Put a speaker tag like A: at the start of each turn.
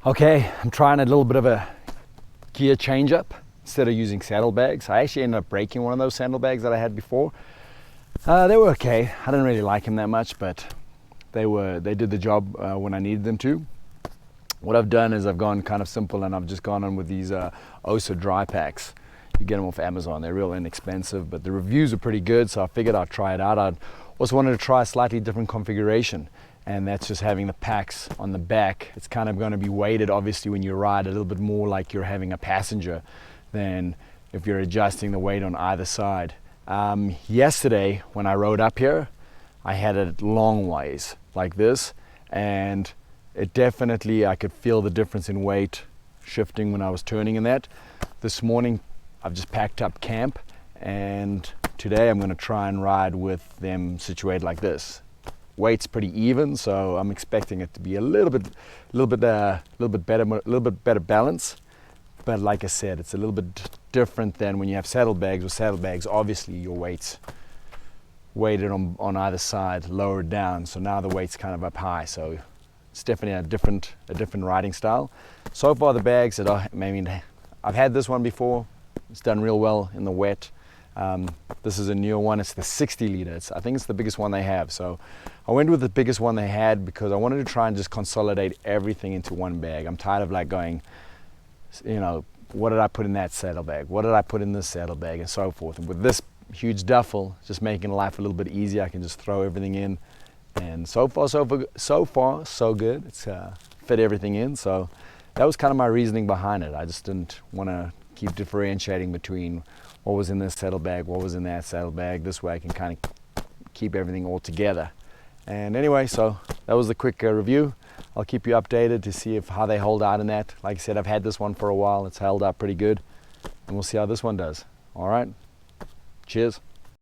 A: Okay, I'm trying a little bit of a gear change up. Instead of using saddlebags, I actually ended up breaking one of those saddlebags that I had before. They were okay. I didn't really like them that much, but they did the job when I needed them to. What I've done is I've gone kind of simple, and I've just gone on with these OSAH Drypaks. You get them off Amazon. They're real inexpensive, but the reviews are pretty good, so I figured I'd try it out. I also wanted to try a slightly different configuration, and that's just having the packs on the back. It's kind of going to be weighted, obviously, when you ride a little bit more like you're having a passenger than if you're adjusting the weight on either side. Yesterday, when I rode up here, I had it long ways like this, and it definitely, I could feel the difference in weight shifting when I was turning in that. This morning, I've just packed up camp, and today I'm going to try and ride with them situated like this. Weight's pretty even, so I'm expecting it to be a little bit better balance. But like I said, it's a little bit different than when you have saddlebags. With saddlebags, obviously your weight's weighted on either side, lowered down. So now the weight's kind of up high. So it's definitely a different riding style. So far the bags that I've had this one before. It's done real well in the wet. This is a newer one. It's the 60 liter. I think it's the biggest one they have. So I went with the biggest one they had because I wanted to try and just consolidate everything into one bag. I'm tired of like going, you know, what did I put in that saddlebag? What did I put in this saddlebag, and so forth. And with this huge duffel, just making life a little bit easier. I can just throw everything in, and so far so good. It's fit everything in. So that was kind of my reasoning behind it. I just didn't want to keep differentiating between what was in this saddlebag, what was in that saddlebag. This way I can kind of keep everything all together. And anyway, so that was the quick review. I'll keep you updated to see how they hold out in that. Like I said, I've had this one for a while. It's held up pretty good, and we'll see how this one does. All right, cheers.